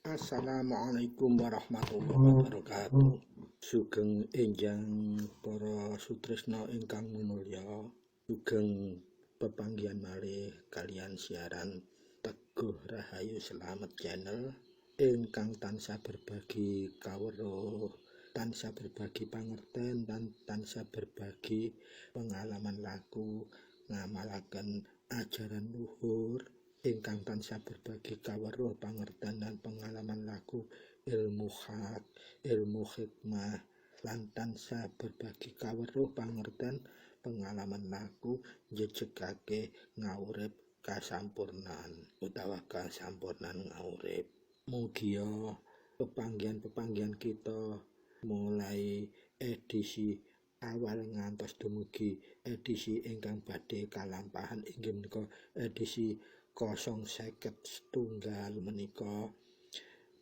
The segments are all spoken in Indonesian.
Assalamualaikum warahmatullahi wabarakatuh. Sugeng enjang para sutresna ingkang minulya. Sugeng pepanggihan malih kalian siaran Teguh Rahayu Selamat Channel ingkang tansah berbagi kawruh, tansah berbagi pangerten dan tansah berbagi pengalaman laku ngamalaken ajaran luhur ingkang tansah berbagi kawruh pangerten dan pengalaman laku ilmu hak, ilmu hikmah lan tansah berbagi kawruh pangerten pengalaman laku njejegake ngaurip kasampurnan utawa kasampurnan ngaurip. Mugia pepanggihan-pepanggihan kita mulai edisi awal ngantos dumugi edisi ingkang badhe kalampahan inggih menika edisi 051 menika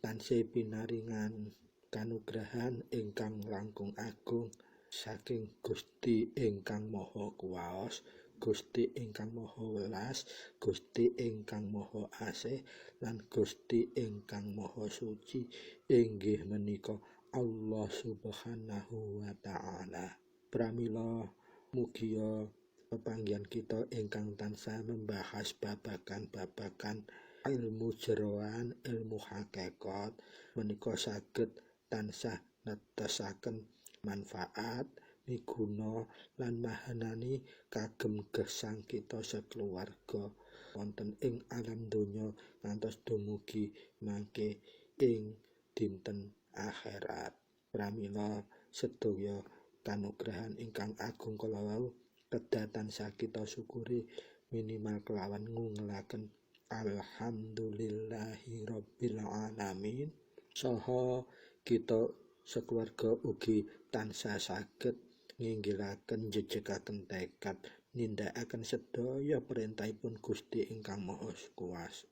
tansih pinaringan kanugrahan ingkang langkung agung saking Gusti ingkang Maha Kuwaos, Gusti ingkang Maha Welas, Gusti ingkang Maha Asih lan Gusti ingkang Maha Suci inggih menika Allah Subhanahu wa taala. Pramila mugia pepanggihan kita ingkang tansah membahas babagan ilmu jeroan, ilmu hakikat menika saged tansah netesaken manfaat, miguna lan mahanani kagem gesang kita sakeluarga wonten ing alam donya ngantos dumugi mangke ing dinten akhirat. Pramila sedaya kanugrahan ingkang agung kala wau kedah tansah kita syukuri minimal kelawan ngungelaken alhamdulillahi rabbil alamin. Saha kita sakeluarga ugi tansah saged nginggilaken jejegaken tekad nindakaken sedaya perintahipun Gusti ingkang Maha Kuwasa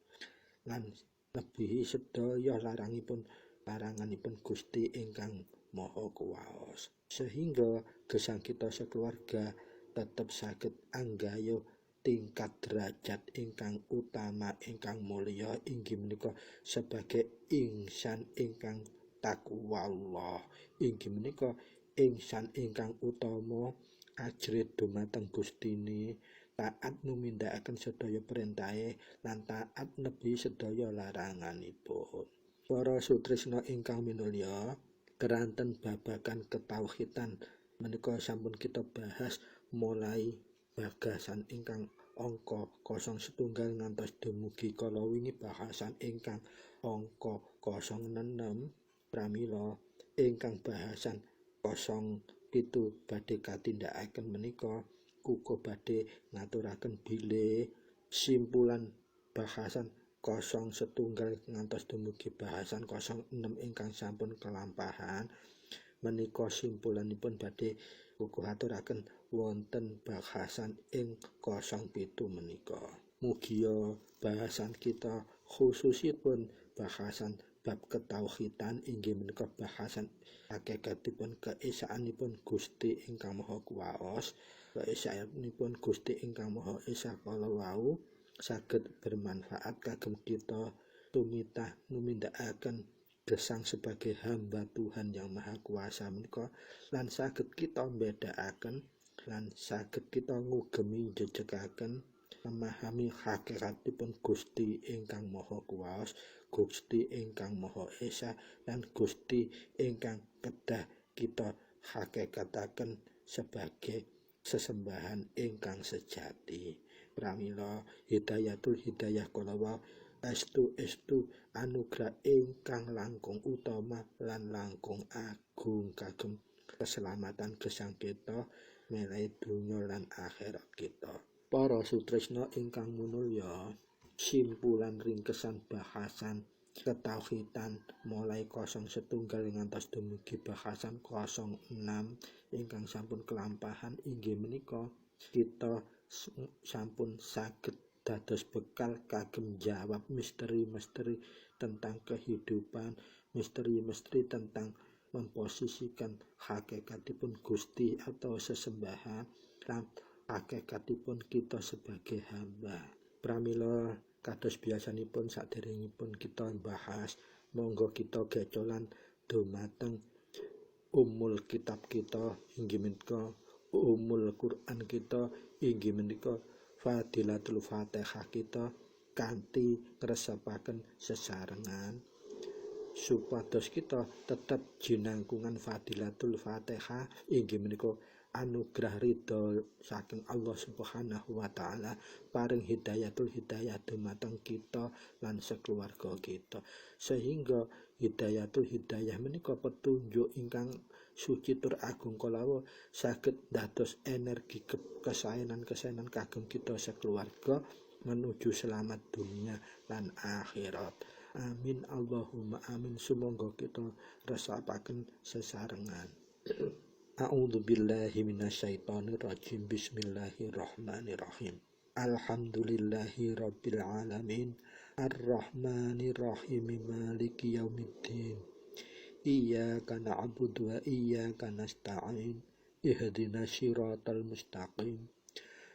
lan lebihi sedaya laranganipun Gusti ingkang Maha Kuwaos sehingga gesang kita sakeluarga tetep saged anggayuh tingkat derajat ingkang utama ingkang mulya inggih menika sebagai insan ingkang takwa Allah inggih menika insan ingkang utama ajrit dumateng Gustine taat numindakaken sedaya perintahe lan taat nebi sedaya laranganipun. Para sutresna ingkang minulya, keranten babagan ketauhidan menika sampun kita bahas mulai bagasan ingkang angka 01 ngantos dumugi kala wingi bahasan ingkang angka 06 pramila ingkang bahasan 07 badhe katindakaken menika uga badhe ngaturaken bilih simpulan bahasan 01 ngantos dumugi bahasan 06 ingkang sampun kelampahan menika simpulanipun badhe uga aturaken wonten bahasan ing 07 menika. Mugia bahasan kita khususipun bahasan bab ketauhidan inggih menika bahasan hakikatipun keesaanipun Gusti ingkang Maha Kuwaos, keesaanipun Gusti ingkang Maha Esa kala wau saged bermanfaat kagem kita tumitah numindakaken gesang sebagai hamba Tuhan yang Maha Kuasa menika lan saged kita mbedakaken lan saged kita ngugemi jejegaken memahami hakikatipun Gusti ingkang Maha Kuwaos, Gusti ingkang Maha Esa lan Gusti ingkang kedah kita hakikataken sebagai sesembahan ingkang sejati. Pramila hidayatul hidayah kala wau estu anugrah ingkang langkung utama lan langkung agung kagem keselamatan gesang kita menawi dunya lan akhirat kita. Para sutresna ingkang minulya, simpulan ringkesan bahasan ketauhidan mulai 01 ngantos dumugi bahasan 06 ingkang sampun kelampahan inggih menika kita sampun saged dados bekal kagem jawab misteri-misteri tentang kehidupan, misteri-misteri tentang memposisikan hakikatipun Gusti atau sesembahan lan hakikatipun kita sebagai hamba. Pramila kados biasanipun saderengipun kita bahas monggo kita gecolan dumateng umul kitab kita inggih menika umul Quran kita inggih menika Fadilatul Fatihah kita kanthi ngresepaken sesarengan supados kita tetap jinangkungan Fadilatul Fatihah inggih menika anugerah ridho saking Allah Subhanahu wa taala paring hidayatul hidayah dumateng kita lan sekeluarga kita sehingga hidayatul hidayah menika petunjuk ingkang suci tur agung kalawa saged dados energi kesaenan kagem kita sekeluarga menuju selamat dunia lan akhirat. Amin Allahumma amin. Sumangga kita resapaken sesarengan. A'udzu billahi minasyaitonir rajim. Bismillahirrahmanirrahim. Alhamdulillahi rabbil alamin. Ar-Rahmanir Rahim. Maliki yaumiddin. Iyyaka na'budu wa iyyaka nasta'in. Ihdinas siratal mustaqim.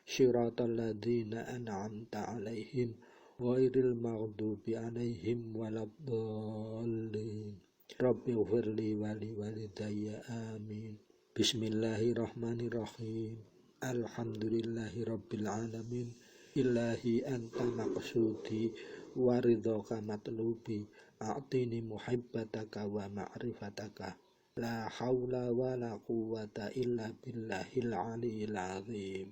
Siratal ladzina an'amta 'alaihim ghairil maghdubi 'alaihim waladdallin. Rabbighfirli wa li walidayya amin. Bismillahirrahmanirrahim. Alhamdulillahi rabbil alamin. Ilahi anta maqsudi wa ridhaka matlubi. A'tini muhibbataka wa ma'rifataka. La haula wa la quwwata illa billahil aliyyil azim.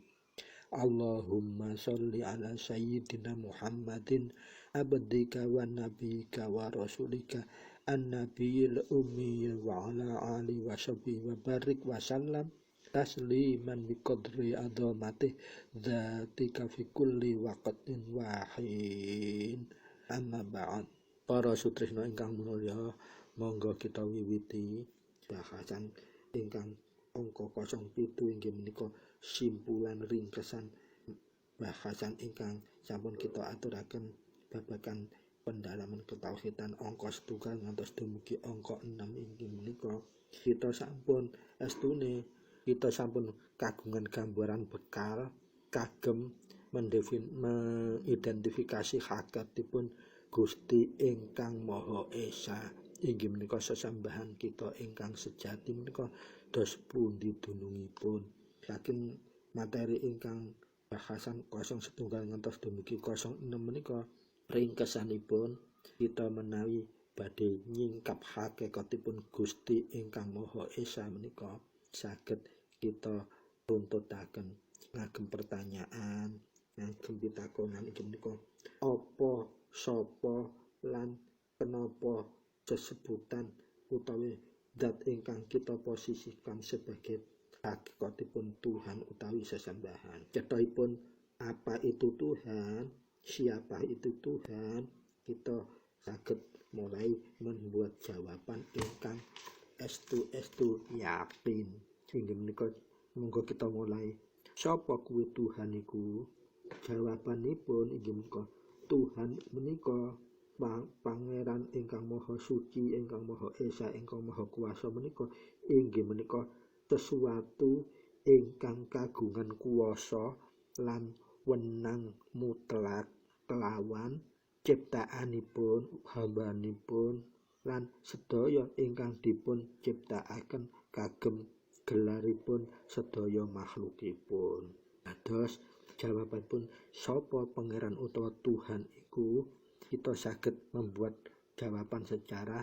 Allahumma sholli ala sayyidina Muhammadin abdika wa nabiyika wa rasulika an-nabiyil ummi wa ala ali wa sahbihi wa barik wa sallam tasliman biqadri adhamati dzatika fi kulli waqtin wahin. Amma ba'd. Para sutresna ingkang mulya, monggo kita wiwiti bahasan ingkang angka 07 inggih menika simpulan ringkesan bahasan ingkang sampun kita aturaken babagan pendalaman ketauhidan angka 1 ngantos dumugi angka 6 inggih menika kita sampun kagungan gambaran bekal kagem mengidentifikasi hakikatipun Gusti ingkang Maha Esa inggih menika sesambahan kita ingkang sejati menika dos pundi dunungipun. Saking materi ingkang bahasan 01 ngantos dumugi 06 menika ringkesanipun kita menawi badhe nyingkap hakikatipun Gusti ingkang Maha Esa menika saged kita runtutaken ngagem pertanyaan ngagem pitakonan inggih menika apa sapa lan kenapa sesebutan utawi zat ingkang kita posisikan sebagai hakikatipun Tuhan utawi sesembahan. Cethaipun apa itu Tuhan, siapa itu Tuhan, kita saged mulai membuat jawaban ingkang estu yakin. Inggih menika monggo kita mulai. Sapa kuwi Tuhan iku? Jawabanipun inggih menika Tuhan menika Pangeran ingkang Maha Suci, ingkang Maha Esa, ingkang Maha Kuwasa menika inggih menika sesuatu ingkang kagungan kuwasa lan wenang mutlak kelawan ciptaanipun, hambanipun lan sedaya ingkang dipun ciptakaken kagem gelaripun sedaya makhlukipun. Dados jawabanipun sapa pangeran utawa Tuhan iku kita saged membuat jawaban secara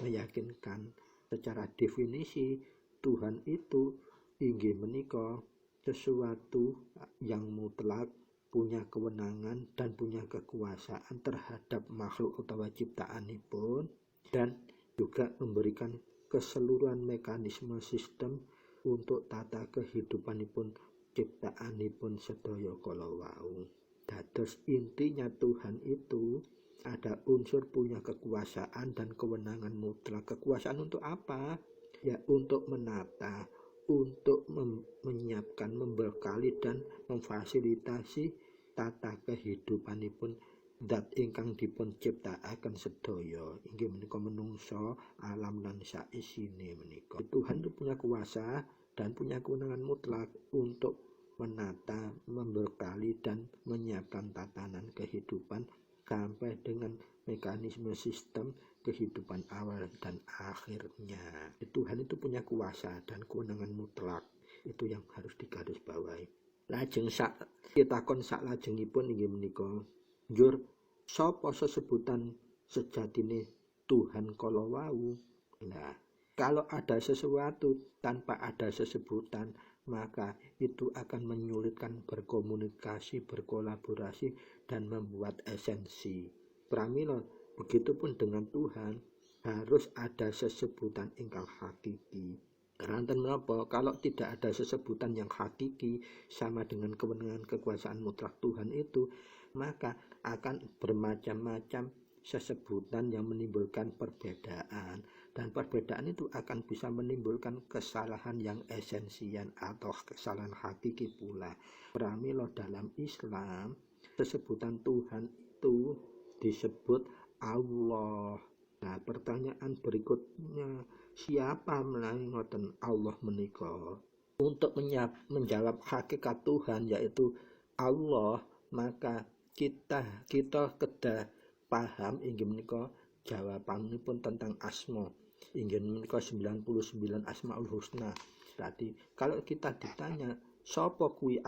meyakinkan. Secara definisi Tuhan itu inggih menika sesuatu yang mutlak, punya kewenangan dan punya kekuasaan terhadap makhluk utawa ciptaanipun dan juga memberikan keseluruhan mekanisme sistem untuk tata kehidupanipun ciptaanipun sedaya kala wau. Dados intinya Tuhan itu ada unsur punya kekuasaan dan kewenangan mutlak. Kekuasaan untuk apa? Ya untuk menata, untuk menyiapkan, membekali dan memfasilitasi tata kehidupanipun zat ingkang dipun ciptakaken sedaya. Inggih menika menungso, alam lan saisine menika. Tuhan itu punya kuasa dan punya kewenangan mutlak untuk menata, membekali dan menyiapkan tatanan kehidupan sampai dengan mekanisme sistem kehidupan awal dan akhirnya. Tuhan itu punya kuasa dan kewenangan mutlak. Itu yang harus digarisbawahi. Lajeng kita sak lajengipun inggih menika njur sapa sesebutan sejatine Tuhan kala wau. Nah, kalau ada sesuatu tanpa ada sesebutan, maka itu akan menyulitkan berkomunikasi, berkolaborasi, dan membuat esensi. Pramila begitupun dengan Tuhan, harus ada sesebutan ingkang hakiki. Keranten menapa? Kalau tidak ada sesebutan yang hakiki sama dengan kewenangan kekuasaan mutlak Tuhan itu, maka akan bermacam-macam sesebutan yang menimbulkan perbedaan, dan perbedaan itu akan bisa menimbulkan kesalahan yang esensial atau kesalahan hakiki pula. Pramila dalam Islam sesebutan Tuhan itu disebut Allah. Nah, pertanyaan berikutnya, siapa menawi ngoten Allah menika? Untuk menjawab hakikat Tuhan yaitu Allah, maka kita kedah paham inggih menika jawabanipun tentang asma. Inggih menika 99 Asmaul Husna. Berarti kalau kita ditanya sapa kuwi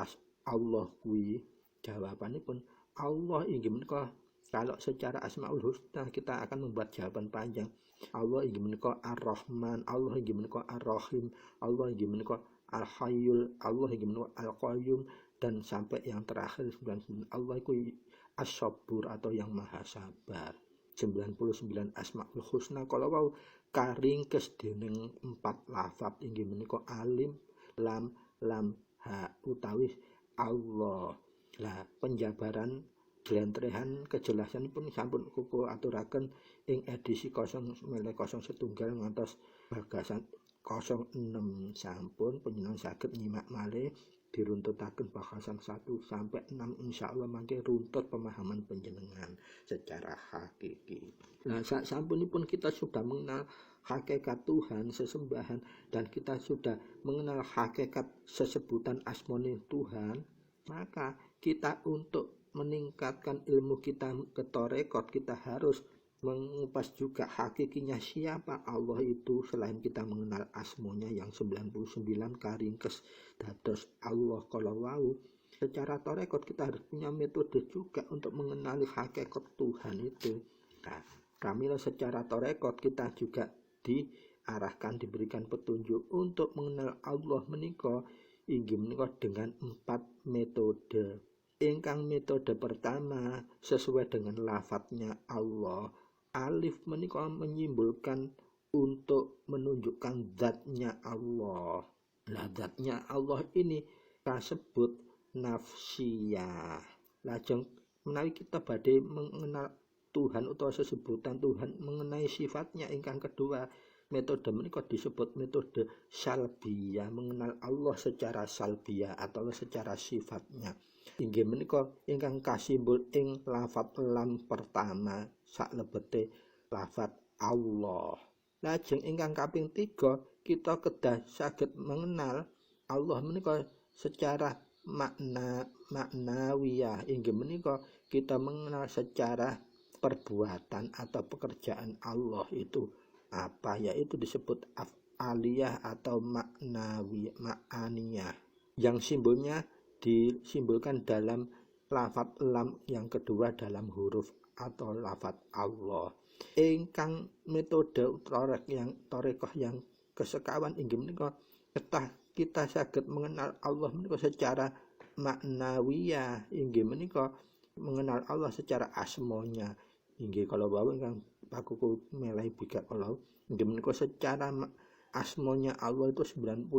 Allah kuwi, jawabanipun Allah inggih menika. Kalau secara Asmaul Husna kita akan membuat jawaban panjang. Allah inggih menika Ar-Rahman, Allah inggih menika Ar-Rahim, Allah inggih menika Al-Hayyul, Allah inggih menika Al-Qayyum, dan sampai yang terakhir 99 Allah itu As-Sabur atau yang Maha Sabar. 99 Asmaul Husna kalau wau karingkes dening 4 lafaz inggih menika Alim, Lam, Ha utawi Allah. Lah penjabaran glentrehan kejelasan pun sampun kuku aturaken ing edisi 0,01 ngantos bagasan 06 sampun panjenengan saged nyimak malih diruntutaken bagasan 1 sampai 6 insyaallah mangke runtut pemahaman panjenengan secara hakiki. Nah, sampunipun kita sudah mengenal hakikat Tuhan sesembahan dan kita sudah mengenal hakikat sesebutan asmane Tuhan, maka kita untuk meningkatkan ilmu kita ke tarekat, kita harus mengupas juga hakikinya siapa Allah itu selain kita mengenal asmonya yang 99 karingkes dados Allah kala wau. Secara tarekat kita harus punya metode juga untuk mengenali hakikat Tuhan itu. Nah, pramila secara tarekat kita juga diarahkan, diberikan petunjuk untuk mengenal Allah menika inggih menika dengan 4 metode. Ingkang metode pertama sesuai dengan lafadznya Allah. Alif menika menyimbolkan untuk menunjukkan zatnya Allah. Nah, zatnya Allah ini kasebut nafsiyah. Lajeng menawi kita badhe mengenal Tuhan utawa sesebutan Tuhan mengenai sifatnya ingkang kedua, metode menika disebut metode salbiyah, mengenal Allah secara salbiyah atau secara sifatnya. Inggih menika ingkang kasimbol ing lafaz lam pertama saklebete lafaz Allah. Lajeng ingkang kaping 3 kita kedah saged mengenal Allah menika secara maknawiyah. Inggih menika kita mengenal secara perbuatan atau pekerjaan Allah itu apa, yaitu disebut af'aliyah atau ma'aniyah yang simbolnya disimbolkan dalam lafaz lam yang kedua dalam huruf atau lafaz Allah. Ingkang metode tarekat yang kesekawan inggih menika kita saged mengenal Allah menika secara maknawiyah, inggih menika mengenal Allah secara asmonya. Inggih kalau wau ingkang pakuku melehi bigat Allah inggih menika secara asmonya Allah itu 99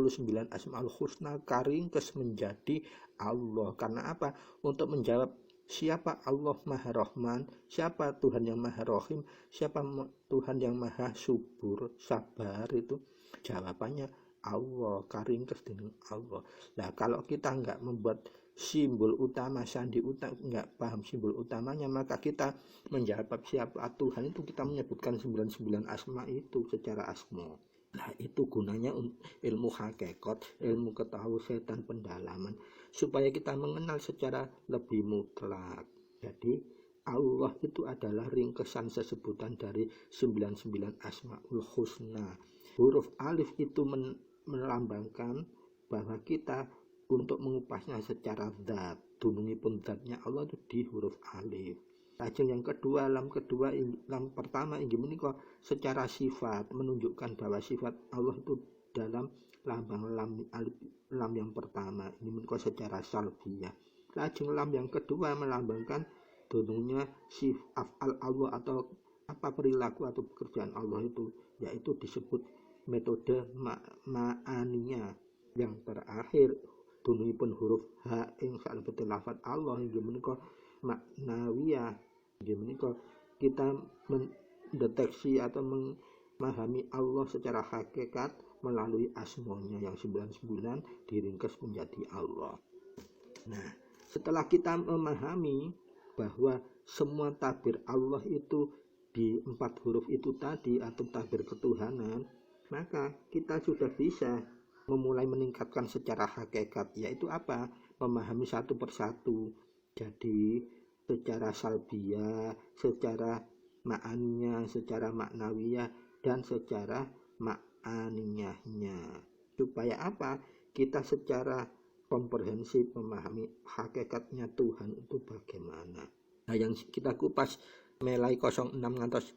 Asmaul Husna karingkes menjadi Allah. Karena apa? Untuk menjawab siapa Allah Maha Rahman, siapa Tuhan yang Maha Rahim, siapa Tuhan yang Maha Subur, Sabar, itu jawabannya Allah, karingkes dengan Allah. Nah, kalau kita enggak membuat simbol utama, sandi utama, enggak paham simbol utamanya, maka kita menjawab siapa Tuhan itu kita menyebutkan 99 asma itu secara asma. Nah, itu gunanya ilmu hakikat, ilmu ketauhidan pendalaman supaya kita mengenal secara lebih mutlak. Jadi Allah itu adalah ringkesan sesebutan dari 99 Asmaul Husna. Huruf alif itu melambangkan bahwa kita untuk mengupasnya secara zat, dunungipun zatnya Allah itu di huruf alif. Lajeng yang kedua, lam pertama inggih menika secara sifat, menunjukkan bahwa sifat Allah itu dalam lambang lam yang pertama ini menika secara salbiyah. Lajeng lam yang kedua melambangkan dunungnya sifat Allah atau apa perilaku atau pekerjaan Allah itu, yaitu disebut metode ma'aniyah. Yang terakhir dunungipun huruf ha ing salebete lafaz Allah inggih menika maknawiyah. Inggih menika kita mendeteksi atau memahami Allah secara hakikat melalui asmanya yang 99 diringkas menjadi Allah. Nah, setelah kita memahami bahwa semua tabir Allah itu di 4 huruf itu tadi atau tabir ketuhanan, maka kita sudah bisa memulai meningkatkan secara hakikat, yaitu apa? Memahami satu persatu. Jadi secara salbiyah, secara ma'aniyah, secara maknawiyah, dan secara ma'aniyahnya. Supaya apa? Kita secara komprehensif memahami hakikatnya Tuhan itu bagaimana. Nah, yang kita kupas mulai 06 ngantos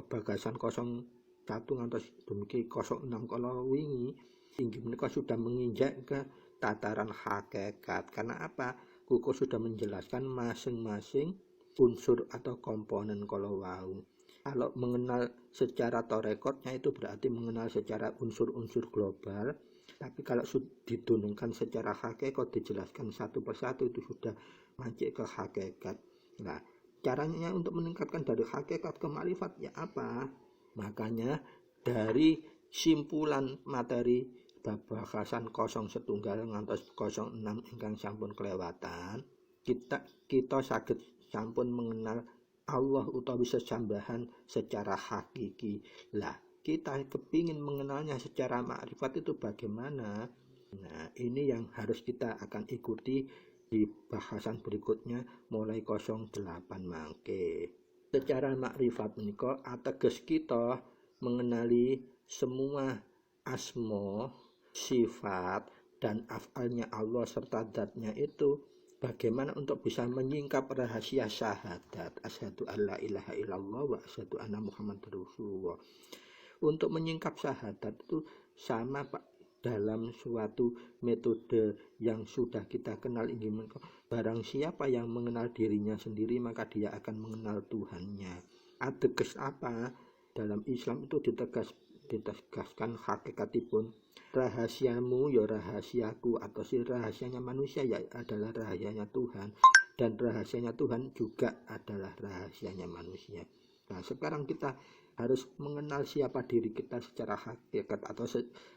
bagasan 01 ngantos demikian 06 kalau wingi inggih menika sudah menginjak ke tataran hakikat. Karena apa? Kuku sudah menjelaskan masing-masing unsur atau komponen kalau wau. Kalau mengenal secara torekotnya itu berarti mengenal secara unsur-unsur global. Tapi kalau didunungkan secara hakikat, dijelaskan satu persatu, itu sudah mancik ke hakikat. Nah, caranya untuk meningkatkan dari hakikat ke makrifat ya apa? Makanya dari simpulan materi babasan 01 ngantos 06 ingkang sampun kelewatan, kita saged sampun mengenal Allah utawi sesambahan secara hakiki. Lah, kita kepingin mengenalnya secara makrifat itu bagaimana? Nah, ini yang harus kita akan ikuti di bahasan berikutnya mulai 08 mangke. Secara makrifat menika ateges kita mengenali semua asma, sifat, dan af'alnya Allah serta zatnya itu bagaimana untuk bisa menyingkap rahasia syahadat asyhadu alla ilaha illallah wa asyhadu anna muhammadar rasulullah. Untuk menyingkap syahadat itu sama Pak, dalam suatu metode yang sudah kita kenal ini, barang siapa yang mengenal dirinya sendiri maka dia akan mengenal Tuhannya. Ateges apa? Dalam Islam itu ditegaskan hakikatipun rahasiamu ya rahasiaku, atau si rahasianya manusia ya adalah rahasianya Tuhan, dan rahasianya Tuhan juga adalah rahasianya manusia. Nah, sekarang kita harus mengenal siapa diri kita secara hakikat atau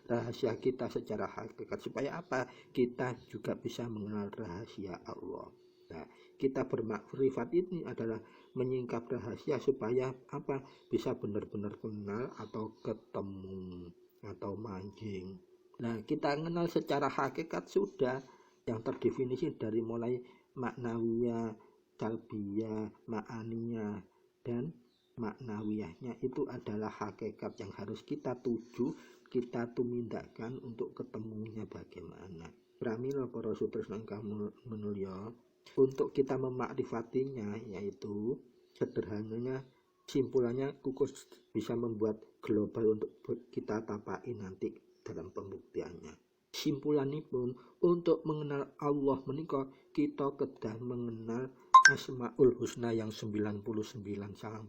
rahasia kita secara hakikat, supaya apa? Kita juga bisa mengenal rahasia Allah. Nah, kita bermakrifat ini adalah menyingkap rahasia supaya apa? Bisa benar-benar kenal atau ketemu atau mancing. Nah, kita mengenal secara hakikat sudah yang terdefinisi dari mulai maknawiyah, salbiyah, ma'aniyah, dan maknawiyahnya itu adalah hakikat yang harus kita tuju, kita tumindakkan untuk ketemunya bagaimana. Pramila para sutresna ingkang manulya, untuk kita memakrifatinya yaitu sederhananya simpulannya kukus bisa membuat global untuk kita tapai nanti dalam pembuktiannya. Simpulanipun untuk mengenal Allah menika kita kedah mengenal Asmaul Husna yang 99 99.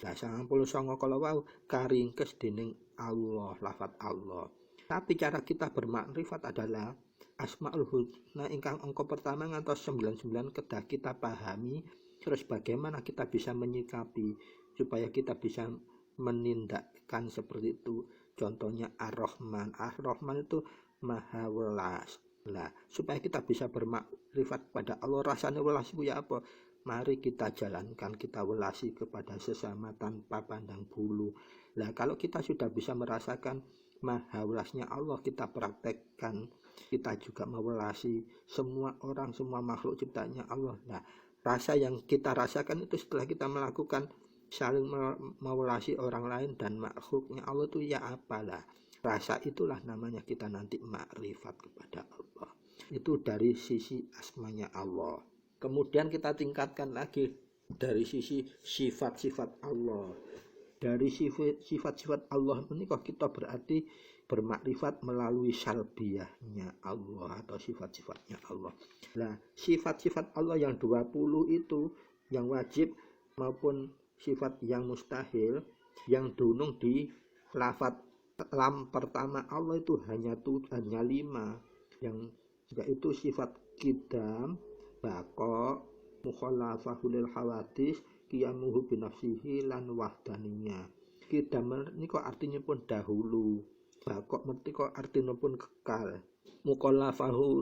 Lah 99 kalau wau karingkes dening Allah, lafaz Allah. Tapi cara kita bermakrifat adalah Asmaul Husna ingkang angka pertama ngantos 99 kedah kita pahami, terus bagaimana kita bisa menyikapi supaya kita bisa menindakkan seperti itu. Contohnya Ar-Rahman. Ar-Rahman itu maha welas. Lah, supaya kita bisa bermakrifat pada Allah, rasanya welas itu ya apa? Mari kita jalankan, kita welasi kepada sesama tanpa pandang bulu. Lah, kalau kita sudah bisa merasakan maha welasnya Allah, kita praktekkan, kita juga mewelasi semua orang, semua makhluk ciptaannya Allah. Nah, Rasa yang kita rasakan itu setelah kita melakukan saling memelasi orang lain dan makhluknya Allah itu ya apalah. Rasa itulah namanya kita nanti makrifat kepada Allah. Itu dari sisi asmanya Allah. Kemudian kita tingkatkan lagi dari sisi sifat-sifat Allah. Dari sifat-sifat Allah ini kok kita berarti bermakrifat melalui salbiyahnya Allah atau sifat-sifatnya Allah. Nah, sifat-sifat Allah yang 20 itu yang wajib maupun sifat yang mustahil yang dunung di lafaz lam pertama Allah itu hanya 5, yang yaitu sifat qidam, baqa, mukhalafahul hawadis, qiyamuhu binafsihi lan wahdaniyah. Qidam ini kok artinya pun dahulu, baqa mesti kok artinya pun kekal, mukhalafatu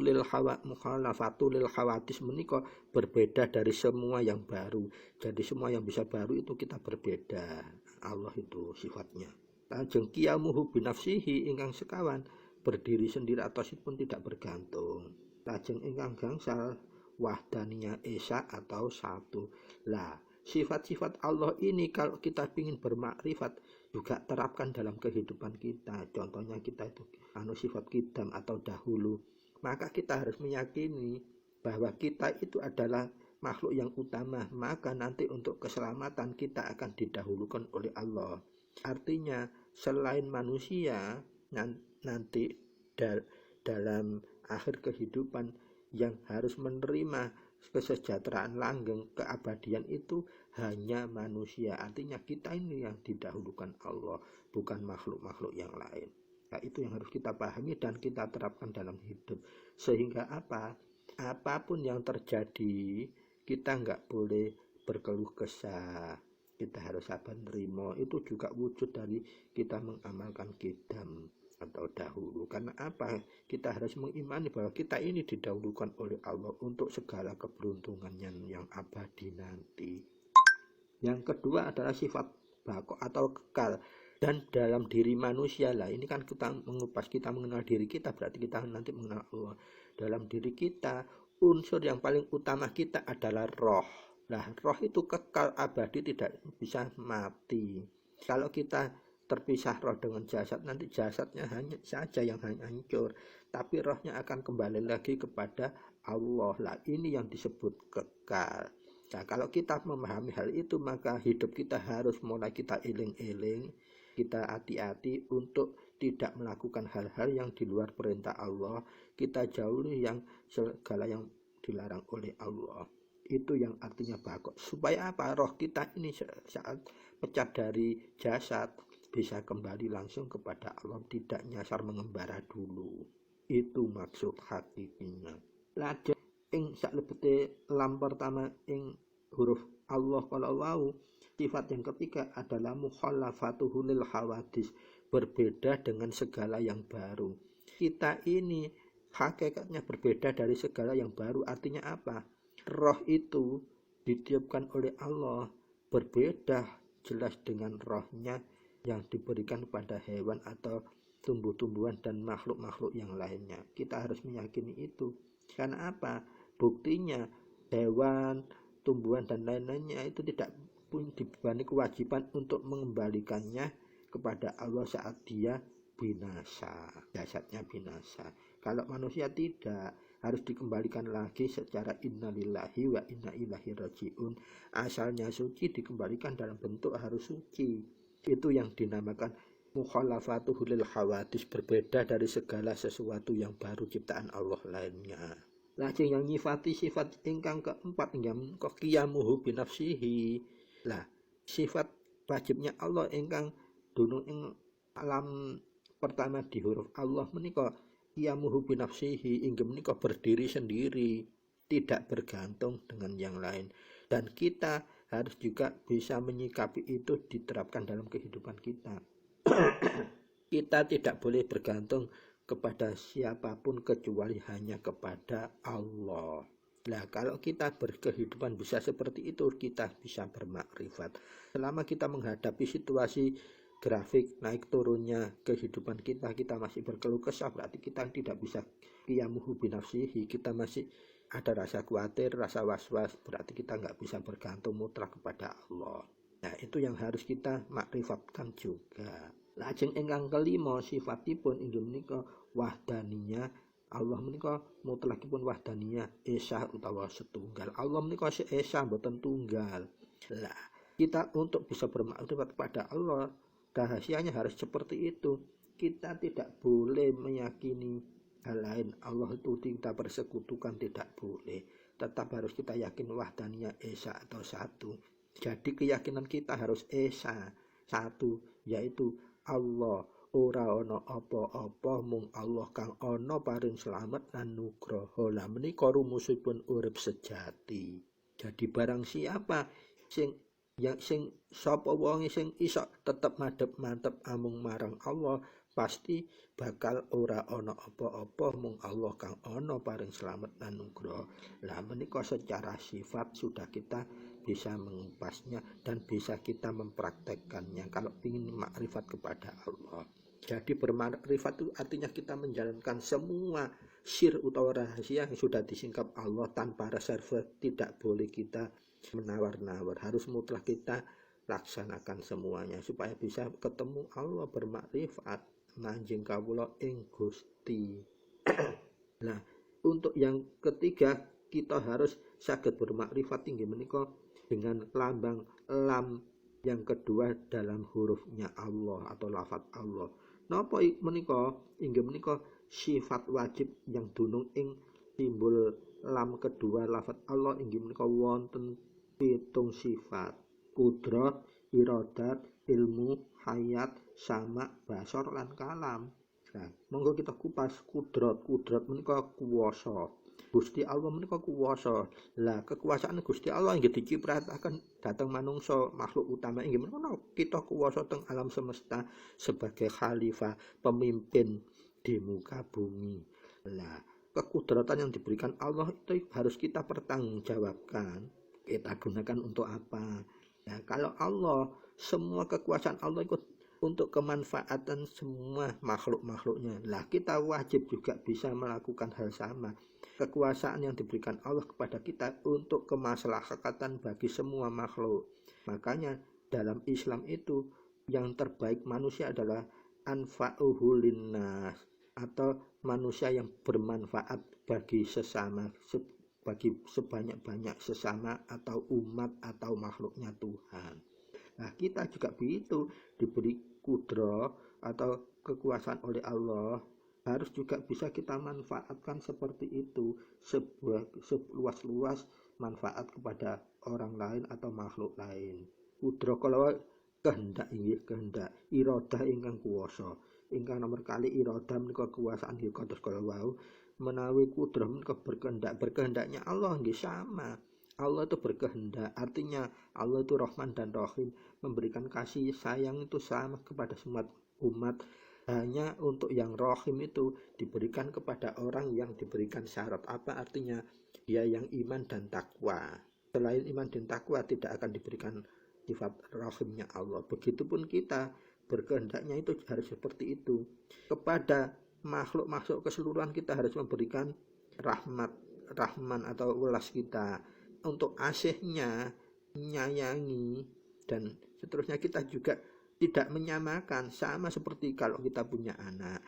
lil hawadis menika berbeda dari semua yang baru. Jadi semua yang bisa baru itu kita berbeda. Allah itu sifatnya. Lajeng qiyamuhu binafsihi ingkang sekawan berdiri sendiri ataupun tidak bergantung. Lajeng ingkang gangsal wahdaniyah esa atau satu. Lah, sifat-sifat Allah ini kalau kita ingin bermakrifat juga terapkan dalam kehidupan kita. Contohnya kita itu sifat qidam atau dahulu. Maka kita harus meyakini bahwa kita itu adalah makhluk yang utama. Maka nanti untuk keselamatan kita akan didahulukan oleh Allah. Artinya selain manusia nanti dalam akhir kehidupan yang harus menerima kesejahteraan langgeng keabadian itu hanya manusia. Artinya kita ini yang didahulukan Allah, bukan makhluk-makhluk yang lain. Nah, itu yang harus kita pahami dan kita terapkan dalam hidup. Sehingga apapun yang terjadi, kita nggak boleh berkeluh kesah. Kita harus sabar nerima. Itu juga wujud dari kita mengamalkan qidam atau dahulu. Karena apa? Kita harus mengimani bahwa kita ini didahulukan oleh Allah untuk segala keberuntungannya yang abadi nanti. Yang kedua adalah sifat baqo atau kekal. Dan dalam diri manusia lah, ini kan kita mengenal diri kita, berarti kita nanti mengenal Allah. Dalam diri kita, unsur yang paling utama kita adalah roh. Nah, roh itu kekal abadi, tidak bisa mati. Kalau kita terpisah roh dengan jasad, nanti jasadnya hanya saja yang hancur, tapi rohnya akan kembali lagi kepada Allah. Lah, ini yang disebut kekal. Nah, kalau kita memahami hal itu, maka hidup kita harus mulai kita eling-eling, kita hati-hati untuk tidak melakukan hal-hal yang di luar perintah Allah. Kita jauhi yang segala yang dilarang oleh Allah. Itu yang artinya baqo. Supaya apa? Roh kita ini saat pecah dari jasad bisa kembali langsung kepada Allah, tidak nyasar mengembara dulu. Itu maksud hakikinya. Lajeng ing saklebete lam pertama ing huruf Allah kalau wau, sifat yang ketiga adalah mukhalafatuhu lil hawadis, berbeda dengan segala yang baru. Kita ini hakikatnya berbeda dari segala yang baru. Artinya apa? Roh itu ditiupkan oleh Allah berbeda jelas dengan rohnya yang diberikan pada hewan atau tumbuh-tumbuhan dan makhluk-makhluk yang lainnya. Kita harus meyakini itu. Karena apa? Buktinya hewan, tumbuhan dan lain-lainnya itu tidak dibebani kewajiban untuk mengembalikannya kepada Allah saat dia binasa, jasadnya binasa. Kalau manusia tidak, harus dikembalikan lagi secara innalillahi wa inna ilaihi rajiun. Asalnya suci dikembalikan dalam bentuk harus suci. Itu yang dinamakan mukhalafatuhu lil hawadis, berbeda dari segala sesuatu yang baru ciptaan Allah lainnya. Lajeng yang nyifati sifat ingkang keempat yang qiyamuhu binafsihi. Lah, sifat wajibnya Allah ingkang dunung ing alam pertama di huruf Allah menika qiyamuhu binafsihi, inggih menika berdiri sendiri, tidak bergantung dengan yang lain. Dan kita harus juga bisa menyikapi itu diterapkan dalam kehidupan kita. Kita tidak boleh bergantung kepada siapapun kecuali hanya kepada Allah. Nah, kalau kita berkehidupan bisa seperti itu, kita bisa bermakrifat. Selama kita menghadapi situasi grafik naik turunnya kehidupan kita masih berkeluh kesah, berarti kita tidak bisa qiyamuhu binafsihi, kita masih ada rasa khawatir, rasa was-was, berarti kita nggak bisa bergantung mutlak kepada Allah. Nah, itu yang harus kita makrifatkan juga. Lajeng ingkang kelima sifatipun inggih menika wahdaniyah. Allah menika mutlakipun wahdaniyah, esa utawa setunggal. Allah menika esa mboten tunggal. Lah, kita untuk bisa bermakrifat kepada Allah, rahasianya harus seperti itu. Kita tidak boleh meyakini hal lain. Allah itu kita persekutukan, tidak boleh. Tetap harus kita yakin wahdaniyah, esa atau satu. Jadi keyakinan kita harus esa, satu, yaitu Allah. Ora ana apa-apa mung Allah kang ana paring slamet lan nugraha. Lah menika rumusipun urip sejati. Jadi barang siapa sing sapa wonge sing iso tetep madhep-madhep amung marang Allah, pasti bakal ora ana apa-apa mung Allah kang ana paring slamet lan nugraha. Lah menika secara sifat sudah kita bisa mengupasnya dan bisa kita mempraktekkannya kalau ingin makrifat kepada Allah. Jadi bermakrifat itu artinya kita menjalankan semua sir utawa rahasia yang sudah disingkap Allah tanpa reserve. Tidak boleh kita menawar-nawar, harus mutlak kita laksanakan semuanya supaya bisa ketemu Allah, bermakrifat manjing kawula ing Gusti. Nah, untuk yang ketiga kita harus saged bermakrifat inggih menika dengan lambang lam yang kedua dalam hurufnya Allah atau lafaz Allah. Napa menika? Inggih menika sifat wajib yang dunung ing simbol lam kedua lafaz Allah inggih menika wonten 7 sifat: kudrat, iradat, ilmu, hayat, sama, basor lan kalam. Nah, monggo kita kupas kudrat. Kudrat menika kuwasa. Gusti Allah menika kuwasa. Lah kekuasaan Gusti Allah inggih diciprataken dhateng manungsa, makhluk utama inggih menika kita kuwasa teng alam semesta sebagai khalifah, pemimpin di muka bumi. Lah kekudratan yang diberikan Allah itu harus kita pertanggungjawabkan. Kita gunakan untuk apa? Nah, kalau Allah, semua kekuasaan Allah itu untuk kemanfaatan semua makhluk-makhluknya. Lah kita wajib juga bisa melakukan hal sama. Kekuasaan yang diberikan Allah kepada kita untuk kemaslahatan bagi semua makhluk. Makanya dalam Islam itu yang terbaik manusia adalah anfa'uhu linnas, atau manusia yang bermanfaat bagi sesama, bagi sebanyak-banyak sesama atau umat atau makhluknya Tuhan. Nah, kita juga begitu, diberi kudro atau kekuasaan oleh Allah, harus juga bisa kita manfaatkan seperti itu, seluas-luas manfaat kepada orang lain atau makhluk lain. Kudro kalau kehendak inggih kehendak, iradah ingkang kuwasa. Ingkang nomor kali iradah menika kuwasaan nggih kados kala wau, menawi kudrah menika berkehendak. Berkehendaknya Allah nggih sama. Allah itu berkehendak, artinya Allah itu Rahman dan Rahim, memberikan kasih sayang itu sama kepada semua umat. Hanya untuk yang Rahim itu diberikan kepada orang yang diberikan syarat. Apa artinya? Dia yang iman dan takwa. Selain iman dan takwa tidak akan diberikan sifat Rahimnya Allah. Begitupun kita, berkehendaknya itu harus seperti itu. Kepada makhluk-makhluk keseluruhan kita harus memberikan rahman atau welas kita. Untuk asihnya, menyayangi, dan seterusnya kita juga tidak menyamakan. Sama seperti kalau kita punya anak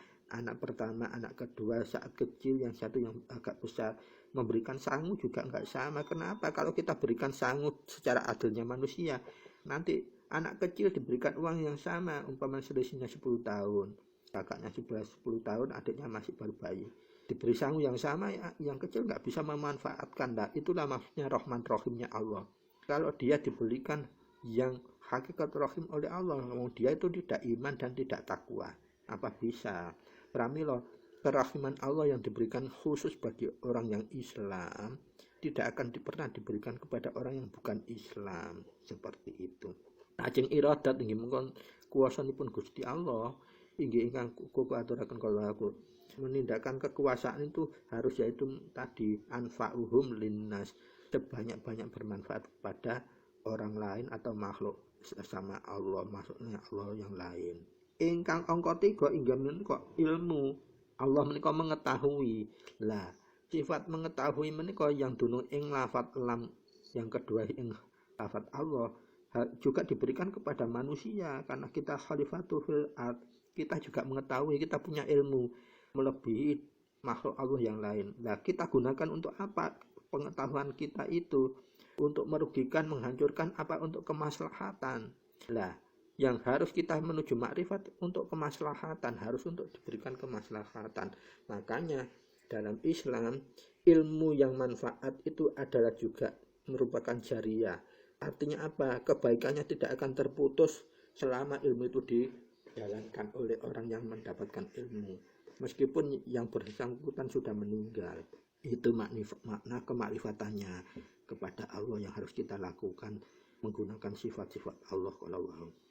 pertama, anak kedua saat kecil, yang satu yang agak besar, memberikan sangu juga enggak sama. Kenapa? Kalau kita berikan sangu secara adilnya manusia, nanti anak kecil diberikan uang yang sama, umpama selisihnya 10 tahun, kakaknya 10 tahun, adiknya masih baru bayi, diberi sangu yang sama, yang kecil enggak bisa memanfaatkan. Nah, itulah maksudnya Rahman Rahimnya Allah. Kalau dia diberikan yang hakikat rahim oleh Allah, dia itu tidak iman dan tidak takwa, apa bisa? Pramila kerahiman Allah yang diberikan khusus bagi orang yang Islam tidak akan pernah diberikan kepada orang yang bukan Islam, seperti itu. Lajeng iradat inggih mengkon kuwasanipun Gusti Allah inggih ingkang kula aturaken kala aku. Menindakkan kekuasaan itu harus yaitu tadi anfa'uhum linnas, sebanyak-banyak bermanfaat kepada orang lain atau makhluk sesama Allah, maksudnya Allah yang lain. Ingkang angka 3 inggih menika ilmu. Allah menika mengetahui. Lah, Sifat mengetahui menika yang dunung ing lafat lam, yang kedua ing lafat Allah juga diberikan kepada manusia karena kita khalifatul fil ard. Kita juga mengetahui, kita punya ilmu melebihi makhluk Allah yang lain. Nah, kita gunakan untuk apa pengetahuan kita itu? Untuk merugikan, menghancurkan, apa untuk kemaslahatan. Nah, yang harus kita menuju makrifat untuk kemaslahatan, harus untuk diberikan kemaslahatan. Makanya dalam Islam, ilmu yang manfaat itu adalah juga merupakan jariah. Artinya apa? Kebaikannya tidak akan terputus selama ilmu itu dijalankan oleh orang yang mendapatkan ilmu. Meskipun yang bersangkutan sudah meninggal. Itu makna kemakrifatannya kepada Allah yang harus kita lakukan menggunakan sifat-sifat Allah.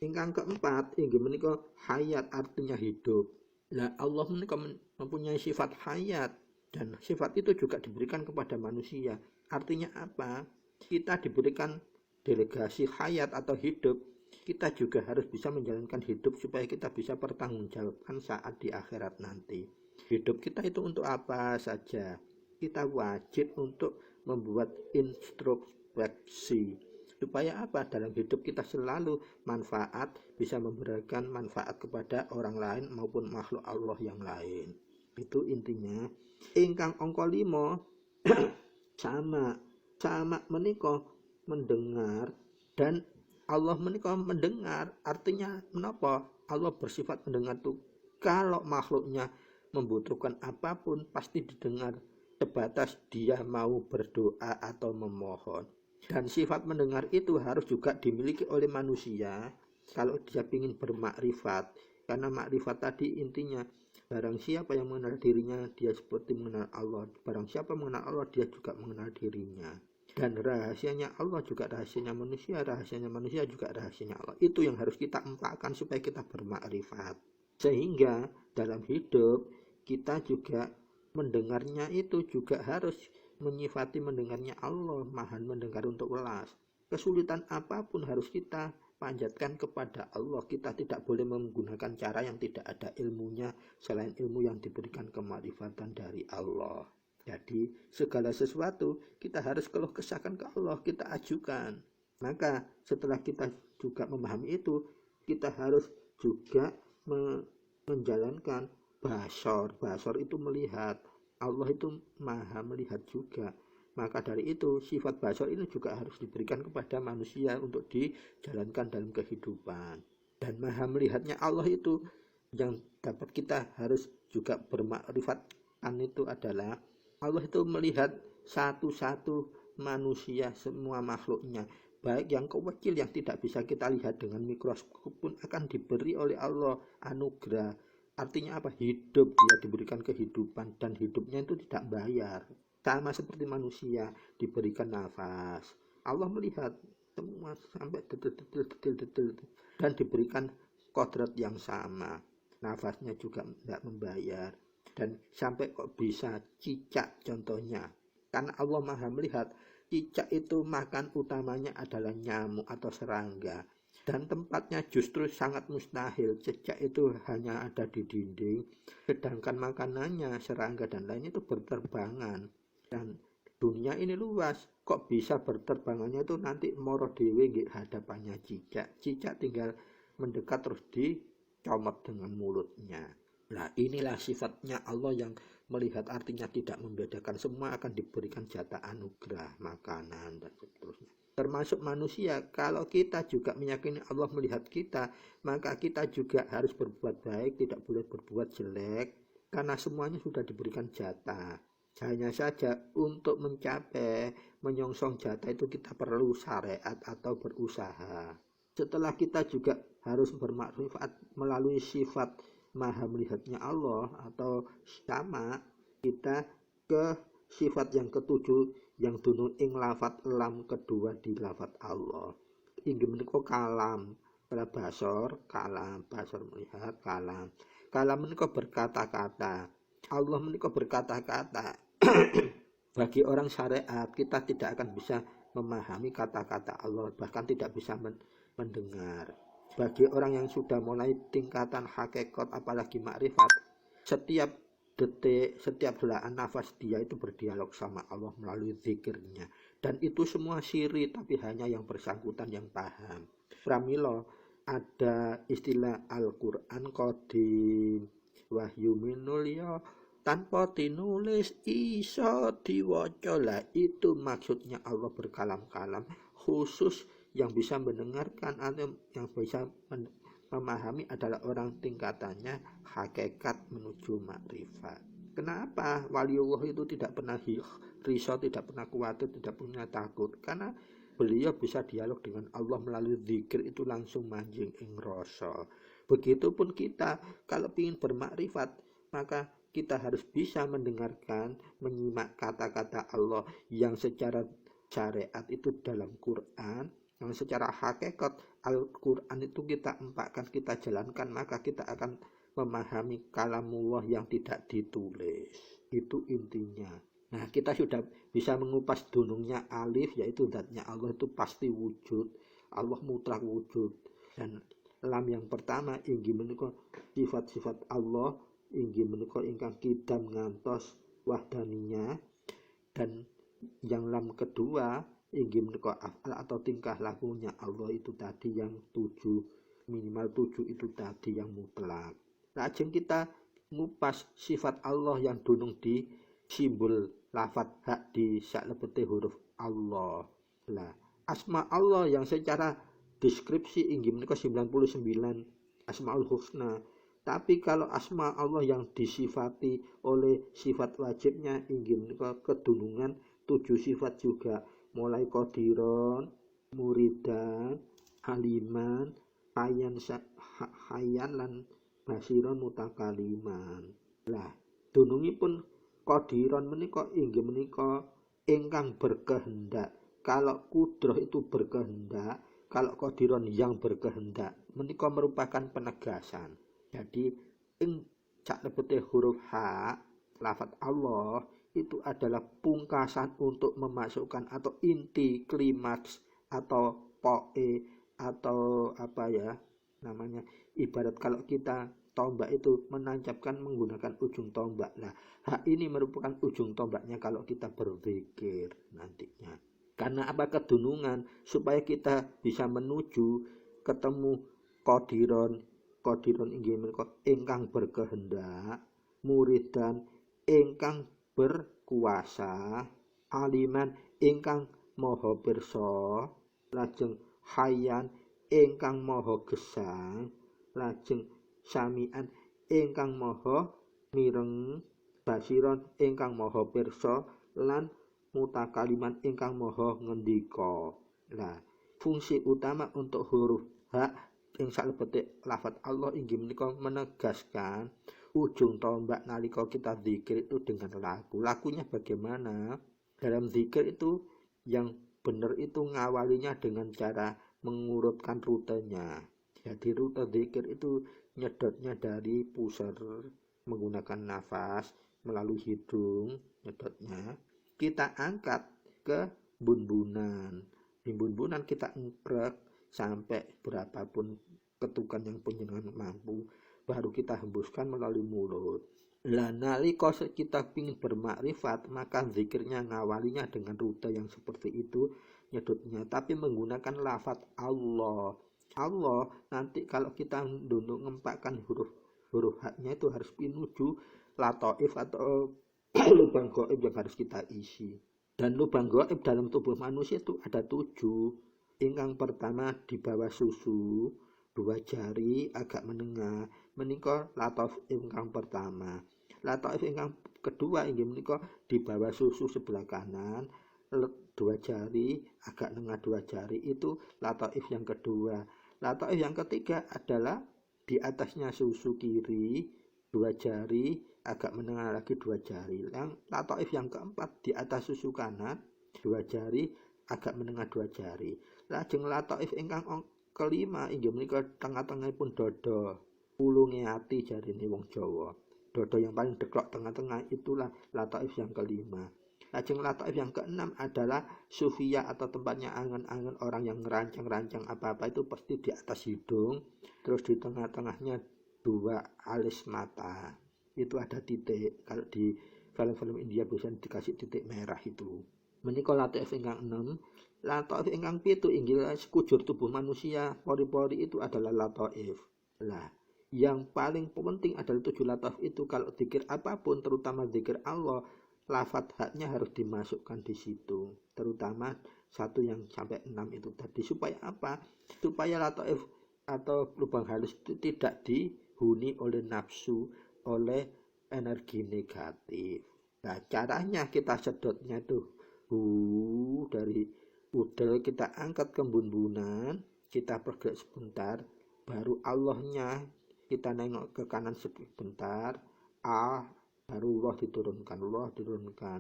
Ingkang keempat, inggih menika hayat, artinya hidup. Nah, Allah menika mempunyai sifat hayat dan sifat itu juga diberikan kepada manusia. Artinya apa? Kita diberikan delegasi hayat atau hidup. Kita juga harus bisa menjalankan hidup supaya kita bisa pertanggungjawabkan saat di akhirat nanti. Hidup kita itu untuk apa saja? Kita wajib untuk membuat introspeksi supaya apa? Dalam hidup kita selalu manfaat, bisa memberikan manfaat kepada orang lain maupun makhluk Allah yang lain. Itu intinya. Ingkang angka 5 sama menika mendengar, dan Allah menika mendengar. Artinya menapa? Allah bersifat mendengar itu kalau makhluknya membutuhkan apapun pasti didengar sebatas dia mau berdoa atau memohon. Dan sifat mendengar itu harus juga dimiliki oleh manusia kalau dia ingin bermakrifat. Karena makrifat tadi intinya barang siapa yang mengenal dirinya dia seperti mengenal Allah. Barang siapa mengenal Allah dia juga mengenal dirinya. Dan rahasianya Allah juga rahasianya manusia juga rahasianya Allah. Itu yang harus kita empakkan supaya kita bermakrifat. Sehingga dalam hidup kita juga mendengarnya itu juga harus menyifati mendengarnya Allah, maha mendengar untuk welas. Kesulitan apapun harus kita panjatkan kepada Allah. Kita tidak boleh menggunakan cara yang tidak ada ilmunya selain ilmu yang diberikan kemarifatan dari Allah. Jadi segala sesuatu kita harus keluh kesahkan ke Allah, kita ajukan. Maka setelah kita juga memahami itu, kita harus juga menjalankan basor. Basor itu melihat. Allah itu maha melihat juga. Maka dari itu sifat basor ini juga harus diberikan kepada manusia untuk dijalankan dalam kehidupan. Dan maha melihatnya Allah itu yang dapat kita harus juga bermakrifatkan itu adalah Allah itu melihat satu-satu manusia, semua makhluknya. Baik yang kecil yang tidak bisa kita lihat dengan mikroskop pun akan diberi oleh Allah anugerah. Artinya apa? Hidup, dia diberikan kehidupan dan hidupnya itu tidak bayar. Sama seperti manusia diberikan nafas. Allah melihat semua sampai detil dan diberikan kodrat yang sama. Nafasnya juga tidak membayar. Dan sampai kok bisa cicak contohnya. Karena Allah maha melihat, cicak itu makan utamanya adalah nyamuk atau serangga. Dan tempatnya justru sangat mustahil. Cicak itu hanya ada di dinding, sedangkan makanannya serangga dan lainnya itu berterbangan. Dan dunia ini luas, kok bisa berterbangannya itu nanti moro dewe nggih hadapannya cicak. Cicak tinggal mendekat terus dicomot dengan mulutnya. Nah, inilah sifatnya Allah yang melihat, artinya tidak membedakan, semua akan diberikan jatah anugerah, makanan dan seterusnya. Termasuk manusia, kalau kita juga meyakini Allah melihat kita, maka kita juga harus berbuat baik, tidak boleh berbuat jelek, karena semuanya sudah diberikan jatah. Hanya saja untuk mencapai menyongsong jatah itu kita perlu syariat atau berusaha. Setelah kita juga harus bermakrifat melalui sifat maha melihatnya Allah atau sama, kita ke sifat yang ketujuh yang dunung ing lafat lam kedua di lafat Allah. Inggih menika kalam, pada basor, kalam, basor melihat, kalam. Kalam menika berkata-kata. Allah menika berkata-kata. Bagi orang syariat kita tidak akan bisa memahami kata-kata Allah, bahkan tidak bisa mendengar. Bagi orang yang sudah mulai tingkatan hakikat apalagi makrifat, setiap detik, setiap helaan nafas dia itu berdialog sama Allah melalui zikirnya. Dan itu semua siri, tapi hanya yang bersangkutan yang paham. Pramila ada istilah Al-Quran Qadim, wahyu minulya tanpa tinulis iso diwaca. Lah itu maksudnya Allah berkalam-kalam khusus yang bisa mendengarkan atau yang bisa memahami adalah orang tingkatannya hakikat menuju makrifat. Kenapa waliullah itu tidak pernah risau, tidak pernah khawatir, tidak pernah takut? Karena beliau bisa dialog dengan Allah melalui zikir, itu langsung manjing ing rasa. Begitupun kita kalau ingin bermakrifat, maka kita harus bisa mendengarkan, menyimak kata-kata Allah yang secara syariat itu dalam Quran, yang secara hakikat Al-Quran itu kita empakkan, kita jalankan, maka kita akan memahami kalamullah yang tidak ditulis. Itu intinya. Nah, kita sudah bisa mengupas dunungnya alif, yaitu zatnya Allah itu pasti wujud. Allah mutlak wujud. Dan lam yang pertama inggih menika sifat-sifat Allah, inggih menika ingkang kidam ngantos wahdaniyah. Dan yang lam kedua inggih menika af'al atau tingkah lakunya Allah itu tadi yang 7, minimal 7 itu tadi yang mutlak. Lajeng kita ngupas sifat Allah yang dunung di simbol lafat hak di saklebete huruf Allah. Lah, asma Allah yang secara deskripsi inggih menika 99 Asmaul Husna. Tapi kalau asma Allah yang disifati oleh sifat wajibnya inggih menika kedunungan 7 sifat juga, mulai qadiron, muridan, aliman, hayyan lan basiron mutakaliman. Lah, dunungipun qadiron menika inggih menika ingkang berkehendak. Kalau kudroh itu berkehendak, kalau qadiron yang berkehendak, menika merupakan penegasan. Jadi ing saklebete huruf ha lafaz Allah itu adalah pungkasan untuk memasukkan atau inti, klimaks atau poe atau apa ya namanya, ibarat kalau kita tombak itu menancapkan menggunakan ujung tombak. Nah, hak ini merupakan ujung tombaknya kalau kita berzikir nantinya. Karena apa? Kedunungan, supaya kita bisa menuju ketemu qadiron inggih menika ingkang berkehendak, muridan ingkang berkuasa, aliman ingkang maha pirsa, lajeng hayyan ingkang maha gesang, lajeng samian ingkang maha mireng, basiron ingkang maha pirsa, lan mutakaliman ingkang maha ngendika. Nah, fungsi utama untuk huruf ha ing salebete lafaz Allah inggih menika menegaskan ujung tombak nalika kita zikir itu dengan lagu. Lagunya bagaimana? Dalam zikir itu yang benar itu ngawalinya dengan cara mengurutkan rutenya. Jadi rute zikir itu nyedotnya dari pusar menggunakan nafas melalui hidung, nyedotnya kita angkat ke bunbunan. Di bunbunan kita engkrek sampai berapapun ketukan yang panjenengan mampu, baru kita hembuskan melalui mulut. Lah nalika kita ingin bermakrifat, maka zikirnya ngawalinya dengan rute yang seperti itu nyedotnya, tapi menggunakan lafaz Allah. Allah nanti kalau kita ndunuk ngempakkan huruf haknya itu harus pinuju lataif atau lubang gaib yang harus kita isi. Dan lubang gaib dalam tubuh manusia itu ada 7. Ingkang pertama di bawah susu, 2 jari agak menengah, menika lataif ingkang pertama. Lataif ingkang kedua inggih menika di bawah susu sebelah kanan, 2 jari agak nengah 2 jari, itu lataif yang kedua. Lataif yang ketiga adalah di atasnya susu kiri, 2 jari agak menengah lagi 2 jari. Lataif yang keempat di atas susu kanan, 2 jari agak menengah 2 jari. Lajeng lataif ingkang kelima inggih menika tengah-tengahipun dada, ulunge ati jarine wong Jawa. Dada yang paling deklok tengah-tengah itulah lataif yang kelima. Lajeng lataif yang keenam adalah sufia atau tempatnya angan-angan orang yang ngerancang-rancang apa-apa itu pasti di atas hidung, terus di tengah-tengahnya 2 alis mata. itu ada titik. Kalau di film-film India biasanya dikasih titik merah itu. Menika lataif ingkang 6, lataif ingkang 7 inggih sekujur tubuh manusia, pori-pori itu adalah lataif. Lah, yang paling penting adalah 7 lataif itu. Kalau zikir apapun, terutama zikir Allah, lafadz haknya harus dimasukkan di situ. Terutama 1 yang sampai 6 itu tadi. Supaya apa? Supaya lataif atau lubang halus itu tidak dihuni oleh nafsu, oleh energi negatif. Nah, caranya kita sedotnya tuh dari udel kita angkat ke bun-bunan, kita pergerak sebentar, baru Allahnya kita nengok ke kanan sebentar, baru Allah diturunkan.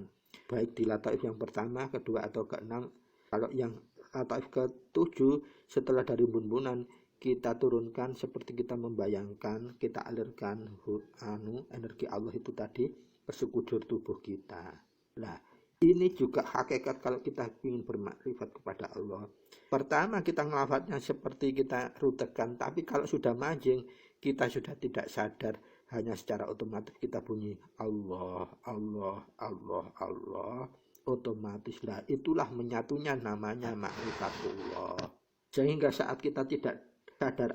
Baik di lataif yang pertama, kedua atau keenam. Kalau yang lataif ke-7 setelah dari bun-bunan kita turunkan seperti kita membayangkan, kita alirkan energi Allah itu tadi ke sekujur tubuh kita. Nah, ini juga hakikat kalau kita ingin bermakrifat kepada Allah. Pertama kita ngelafadznya seperti kita rutekan, tapi kalau sudah mancing, kita sudah tidak sadar, hanya secara otomatis kita bunyi Allah, Allah, Allah, Allah, otomatis lah. Itulah menyatunya namanya makrifatullah. Sehingga saat kita tidak sadar,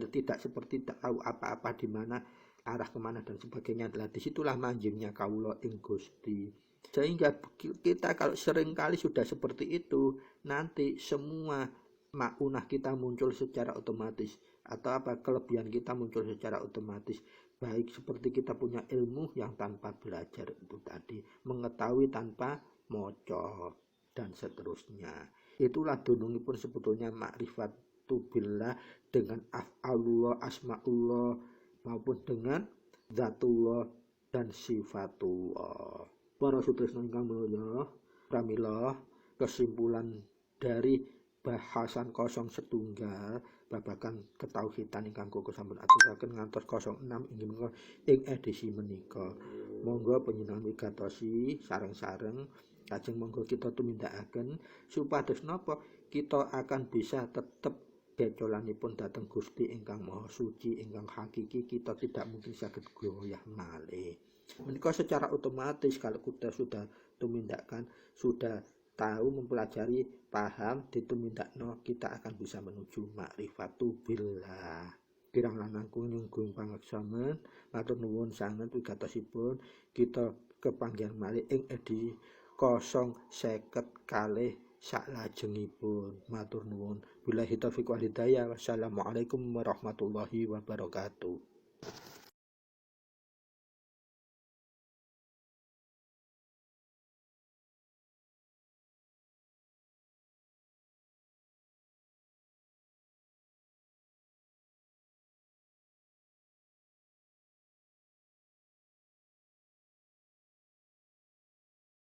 tidak seperti tak tahu apa-apa di mana arah kemana dan sebagainya, adalah disitulah manjingnya kaula ing Gusti. Sehingga kita kalau seringkali sudah seperti itu, nanti semua maunah kita muncul secara otomatis, atau apa kelebihan kita muncul secara otomatis. Baik seperti kita punya ilmu yang tanpa belajar itu tadi, mengetahui tanpa moco dan seterusnya. Itulah dunungipun sebetulnya makrifatu billah dengan af'alullah, asma'ullah, maupun dengan zatullah dan sifatullah. Para sutresna ingkang mulya, pramila kesimpulan dari bahasan 01 babagan ketauhidan ingkang kula sampun aturaken ngantos 06 ing edisi menika. Monggo panjenengan wigatosi sareng-sareng, lajeng monggo kita tumindakaken supados napa kita akan bisa tetep gecolanipun dhateng Gusti ingkang Maha Suci, ingkang hakiki, kita tidak mungkin saged goyah malih. Menika secara otomatis kalau kita sudah tumindakkan, sudah tahu, mempelajari, paham, ditumindakno, kita akan bisa menuju makrifatu billah. Kirang langkung nyunggung pangeksamen, matur nuwun sanget wigatosipun kita kepanggihan malih ing edisi 050 saklajengipun. Matur nuwun. Billahi taufiq wal hidayah. Wassalamualaikum warahmatullahi wabarakatuh.